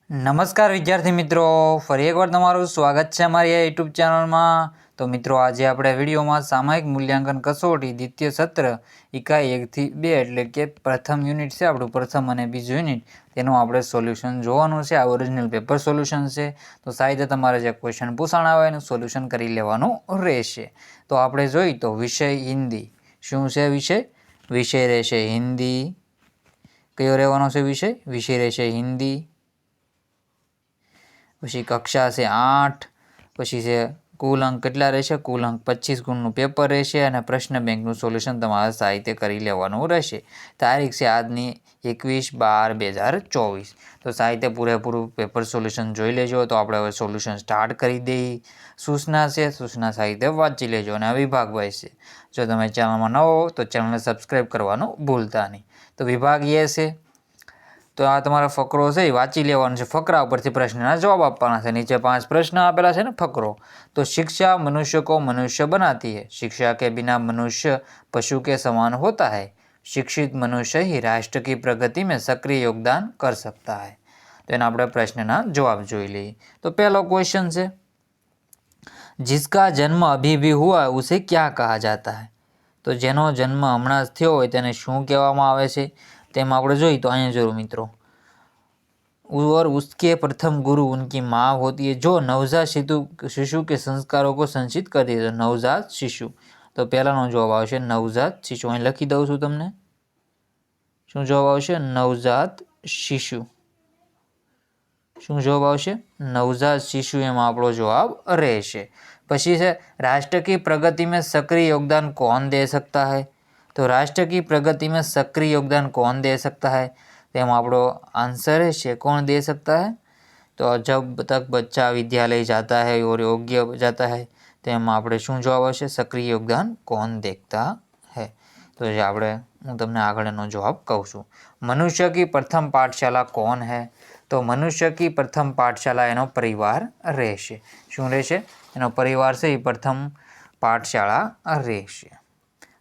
નમસ્કાર વિદ્યાર્થી મિત્રો, ફરી એકવાર તમારું સ્વાગત છે અમારી આ યુટ્યુબ ચેનલમાં. તો મિત્રો, આજે આપણે વિડીયોમાં સામયિક મૂલ્યાંકન કસોટી દ્વિતીય સત્ર ઇકાઈ 1 થી 2 એટલે કે પ્રથમ યુનિટ છે આપણું, પ્રથમ અને બીજું યુનિટ, તેનું આપણે સોલ્યુશન જોવાનું છે. આ ઓરિજિનલ પેપર સોલ્યુશન છે, તો સાહિત્ય તમારે જે ક્વેશ્ચન પૂછાણા આવે એનું સોલ્યુશન કરી લેવાનું રહેશે. તો આપણે જોઈ તો વિષય હિન્દી. શું છે વિષય? વિષય રહેશે હિન્દી. કયો રહેવાનો છે વિષય? વિષય રહેશે હિન્દી. પછી કક્ષા છે 8. પછી છે કુલ અંક કેટલા રહેશે? કુલ અંક 25 ગુણનું પેપર રહેશે અને પ્રશ્ન બેંકનું સોલ્યુશન તમારે સાહિત્ય કરી લેવાનું રહેશે. તારીખ છે આજની 21/12/2024. તો સાહિત્ય પૂરેપૂરું પેપર સોલ્યુશન જોઈ લેજો. તો આપણે હવે સોલ્યુશન સ્ટાર્ટ કરી દઈએ. સૂચના છે, સૂચના સાહિત્ય વાંચી લેજો. અને આ વિભાગ વાઇઝ છે. જો તમે ચેનલમાં ન હો તો ચેનલને સબસ્ક્રાઈબ કરવાનું ભૂલતા નહીં. તો વિભાગ એ છે, તો આ તમારા ફકરો છે એ વાંચી લેવાનો છે. ફકરા ઉપરથી પ્રશ્નના જવાબ આપવાના છે. નીચે 5 પ્રશ્ન આપેલા છે ને ફકરો. તો शिक्षा मनुष्य को मनुष्य बनाती है. शिक्षा के बिना मनुष्य पशु के समान होता है. शिक्षित मनुष्य ही राष्ट्र की प्रगति में सक्रिय योगदान कर सकता है. तो एना આપણે પ્રશ્નના જવાબ જોઈ લઈએ. તો પહેલો ક્વેશ્ચન છે, जिसका जन्म अभी भी हुआ उसे क्या कहा जाता है. તો જેનો જન્મ હમણાં જ થયો હોય તેને શું કહેવામાં આવે છે? તેમાં આપણે જોઈએ તો અહીંયા જોયું મિત્રો, और उसके प्रथम गुरु उनकी माँ होती है जो नवजात शिशु के संस्कारों को संचित करती है. नवजात शिशु, तो પહેલાનો જવાબ આવશે નવજાત શિશુ. અહીં લખી દઉં છું તમને. શું જવાબ આવશે? નવજાત શિશુ. શું જવાબ આવશે? નવજાત શિશુ એમાં આપણો જવાબ રહેશે. પછી છે, राष्ट्र की प्रगति में सक्रिय योगदान कौन दे सकता है. तो राष्ट्र की प्रगति में सक्रिय योगदान कौन दे सकता है, તેમાં આપણો आंसर है कौन दे सकता है. तो जब तक बच्चा विद्यालय जाता है और योग्य जाता है, તેમાં આપણે શું જવાબ આવશે? सक्रिय योगदान कौन देखता है. तो જે આપણે હું તમને આગળનો જવાબ કહું છું. मनुष्य की प्रथम पाठशाला कौन है. तो मनुष्य की प्रथम पाठशाला એનો પરિવાર રહેશે. શું રહેશે? એનો પરિવાર છે એ પ્રથમ પાઠશાળા રહેશે.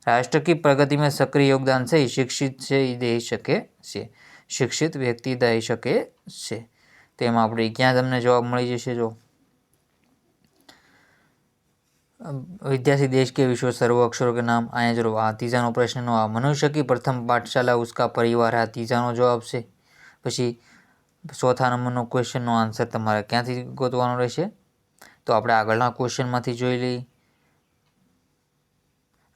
राष्ट्र की प्रगति में सक्रिय योगदान છે એ શિક્ષિત છે એ દઈ શકે છે. શિક્ષિત વ્યક્તિ દઈ શકે છે. તેમાં આપણે ક્યાં તમને જવાબ મળી જશે? જો विद्यार्थी देश के विश्व सर्व अक्षरों के नाम. અહીંયા જો આ ત્રીજાનો પ્રશ્નનો આ मनुष्य की प्रथम पाठशाला उसका परिवार આ ત્રીજાનો જવાબ છે. પછી ચોથા નંબરનો ક્વેશ્ચનનો આન્સર તમારે ક્યાંથી ગોતવાનો રહેશે? તો આપણે આગળના ક્વેશ્ચનમાંથી જોઈ લઈએ.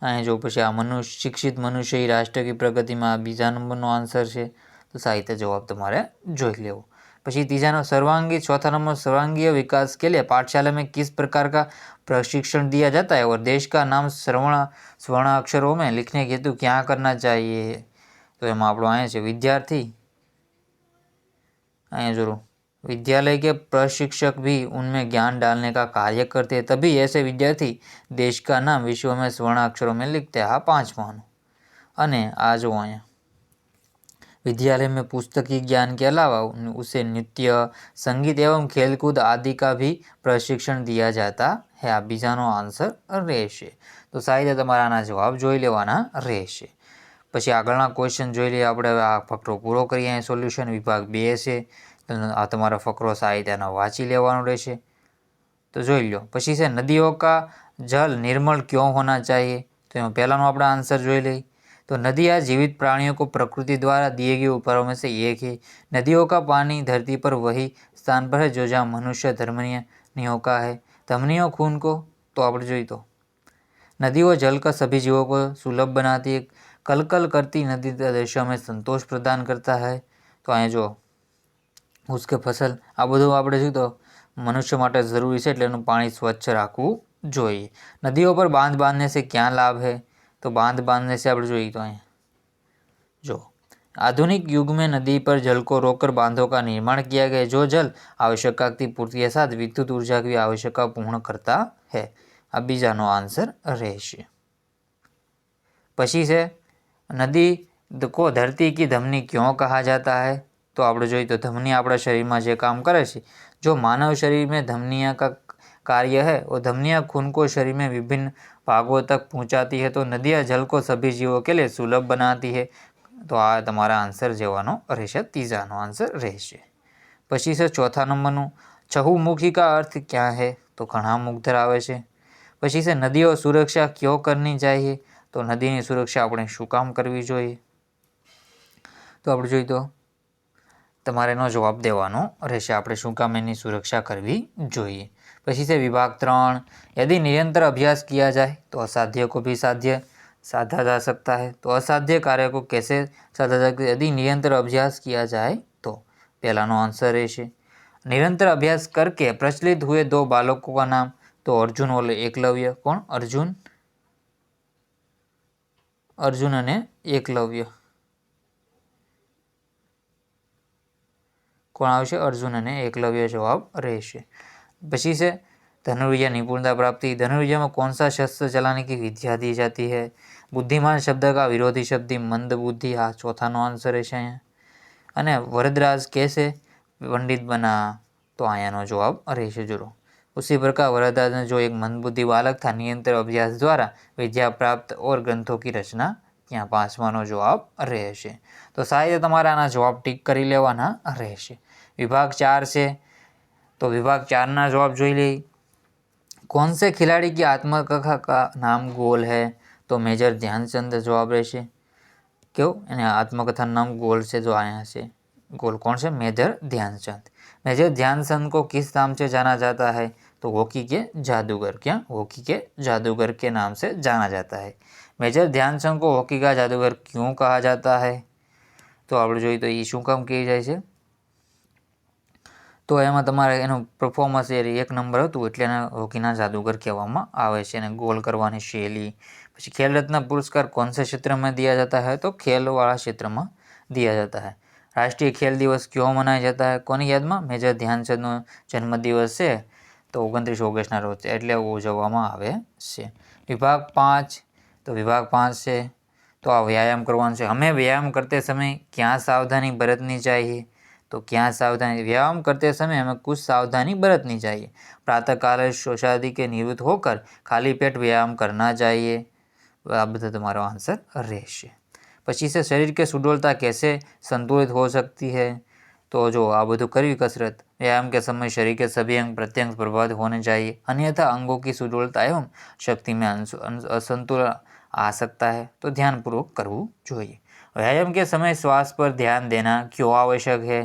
અહીંયા જો પછી આ શિક્ષિત મનુષ્ય રાષ્ટ્ર કી પ્રગતિમાં બીજા નંબરનો આન્સર છે. તો સાહિત્ય જવાબ તમારે જોઈ લેવો. પછી तीसरा सर्वांगीण, चौथा नंबर सर्वांगीय विकास के लिए पाठशाला में किस प्रकार का प्रशिक्षण दिया जाता है और देश का नाम स्वर्ण अक्षरों में लिखने के हेतु क्या करना चाहिए. तो एम आप विद्यार्थी अँ जरूर विद्यालय के प्रशिक्षक भी उनमें ज्ञान डालने का कार्य करते हैं, तभी ऐसे विद्यार्थी देश का नाम विश्व में स्वर्ण अक्षरों में लिखते हैं. हाँ, 5वां. अने आ जो अँ विद्यालय में पुस्तकीय ज्ञान के अलावा उसे नृत्य, संगीत एवं खेलकूद आदि का भी प्रशिक्षण दिया जाता है. आ बीजानो आंसर रहेशे. तो साहित्य तमारे आना जवाब जोई लेवाना रहेशे. पछी आगळना क्वेश्चन जोई लईए आपणे. आ फकरो पूरो करीए. सोल्यूशन विभाग 2 छे. आ तमारा फकरो साहित्यना वांची लेवानो रहेशे. तो जोई लो. पछी छे, नदियों का जल निर्मल क्यों होना चाहिए. तो एमां पहेलानो आपणे आंसर जोई लईए. तो नदियाँ जीवित प्राणियों को प्रकृति द्वारा दिए गए उपहारों में से एक है. नदियों का पानी धरती पर वही स्थान पर है जो जहाँ मनुष्य धमनियों का है. धमनियों खून को. तो आप जोई तो नदियों जल का सभी जीवों को सुलभ बनाती है. कलकल करती नदी दृश्यों में संतोष प्रदान करता है. तो अँ जो उसके फसल आ बधुं आपणे जोईए तो मनुष्य माटे जरूरी है, एटले एनुं पाणी स्वच्छ राखवुं जोईए. नदियों पर बांध बांधने से क्या लाभ है. तो बांध बांधने से आप जोईए तो अँ जो आधुनिक युग में नदी पर जल को रोककर बांधों का निर्माण किया गया, जो जल आवश्यकता की पूर्ति के साथ विद्युत ऊर्जा की आवश्यकता पूर्ण करता है. आ बीजानो आंसर रहेशे. पछी से नदी को धरती की धमनी क्यों कहा जाता है. तो आप जोईए तो धमनी अपना शरीर में जो काम करे छे, जो मानव शरीर में धमनियाँ का कार्य है वो धमनियाँ खून को शरीर में विभिन्न भागों तक पहुँचाती है. तो नदियाँ जल को सभी जीवों के लिए सुलभ बनाती है. तो आ तमारा आंसर जवानो रहेशे. तीजानो आंसर रहेशे. પછી છે ચોથા નંબરનું ચहुमुखी का अर्थ क्या है, તો ઘણા મુખ ધરાવે છે. પછી છે નદીઓ સુરક્ષા ક્यों કરनी चाहिए, તો નદીની સુરક્ષા આપણે શું કામ કરવી જોઈએ. તો આપણે જોઈએ તો તમારે એનો જવાબ દેવાનો રહેશે, આપણે શું કામ એની સુરક્ષા કરવી જોઈએ. પછી છે વિભાગ 3, यदि निरंतर अभ्यास किया जाए तो असाध्य को भी साध्य साधा जा सकता है. तो असाध्य कार्य को कैसे साधा जा सकता है, यदि निरंतर अभ्यास किया जाए तो पहलाનો आंसर રહેશે. निरंतर अभ्यास करके प्रचलित हुए 2 बालकों का नाम, तो अर्जुन और एकलव्य. कौन? अर्जुन અને એકલવ્ય. કોણ આવશે? અર્જુન અને એકલવ્ય જવાબ રહેશે. પછી છે धनुर्विद्या निपुणता प्राप्ति. धनुर्विद्या में कौन सा शस्त्र चलाने की विद्या दी जाती है. बुद्धिमान शब्द का विरोधी शब्द मंद बुद्धि. આ ચોથાનો આન્સર રહેશે અહીંયા. અને वरदराज कैसे पंडित बना, तो અહીંયાનો જવાબ રહેશે. જુઓ, उसी प्रकार वरदराज ने जो एक मंदबुद्धि बालक था, निरंतर अभ्यास द्वारा विद्या प्राप्त और ग्रंथों की रचना. ત્યાં 5માનો જવાબ રહેશે. તો સાહેબ તમારે આના જવાબ ટીક કરી લેવાના રહેશે. विभाग 4 છે, तो विभाग 4ના જવાબ જોઈ લઈએ. कौन से खिलाड़ी की आत्मकथा का नाम गोल है, तो मेजर ध्यानचंद जवाब રહેશે. क्यों? એને આત્મકથાનું નામ गोल છે, जो आया છે गोल. कौन से? मेजर ध्यानचंद. मेजर ध्यानचंद को किस नाम से जाना जाता है, तो हॉकी के जादूगर. क्या? हॉकी के जादूगर के नाम से जाना जाता है. मेजर ध्यानचंद को हॉकी का जादूगर क्यों कहा जाता है, તો આપણે જોઈએ તો એ શું કામ કહી જાય છે, તો એમાં તમારે એનું પરફોર્મન્સ એ 1 નંબર હતું એટલે એને હોકીના જાદूगर કહેવામાં આવે છે. અને ગોલ કરવાની શૈલી. પછી खेल रत्न पुरस्कार कौन से क्षेत्र में दिया जाता है, तो खेल वाला क्षेत्र में दिया जाता है. राष्ट्रीय खेल दिवस क्यों मनाया जाता है, કોની યાદમાં? મેજર ધ્યાનચંદનો જન્મદિવસ છે, તો 29 ઓગસ્ટના રોજ એટલે ઉજવવામાં આવે છે. વિભાગ 5, તો વિભાગ 5 છે, तो आ व्यायाम करवाना है. हमें व्यायाम करते समय क्या सावधानी बरतनी चाहिए, तो क्या सावधानी, व्यायाम करते समय हमें कुछ सावधानी बरतनी चाहिए. प्रातःकाल शौचालय के निवृत्त होकर खाली पेट व्यायाम करना चाहिए. આ બધા તમારો આન્સર રહેશે. પછી છે शरीर के सुडौलता कैसे संतुलित हो सकती है, तो जो આ બધું કરવી कसरत, व्यायाम के समय शरीर के सभी अंग प्रत्यंग प्रभावित होने चाहिए, अन्यथा अंगों की सुडौलता एवं शक्ति में असंतुलन आ सकता है, तो ध्यानपूर्वक करવું જોઈએ. व्यायाम के समय श्वास पर ध्यान देना क्यों आवश्यक है,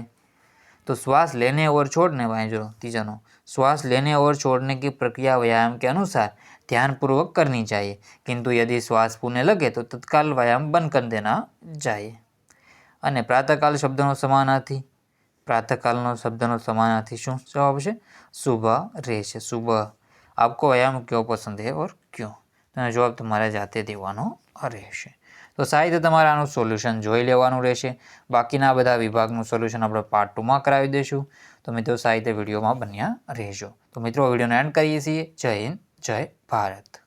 तो श्वास लेने और छोड़ने वाले जो तीजानो श्वास लेने और छोड़ने की प्रक्रिया व्यायाम के अनुसार ध्यानपूर्वक करनी चाहिए, किंतु यदि श्वास फूलने लगे तो तत्काल व्यायाम बंद कर देना चाहिए. અને પ્રાતઃકાલ શબ્દનો સમાનાર્થી, પ્રાતઃકાલનો શબ્દનો સમાનાર્થી શું જવાબ છે? સુબહ રહેશે. સુબહ. આપકો व्यायाम क्यों पसंद है और क्यों, તેનો જવાબ તમારે જાતે દેવાનો રહેશે. તો સાહિત્ય તમારે આનું સોલ્યુશન જોઈ લેવાનું રહેશે. બાકીના બધા વિભાગનું સોલ્યુશન આપણે પાર્ટ 2માં કરાવી દઈશું. તો મિત્રો સાહિત્ય વિડીયોમાં બન્યા રહેજો. તો મિત્રો વિડીયોને એન્ડ કરીએ છીએ. જય હિન્દ, જય ભારત.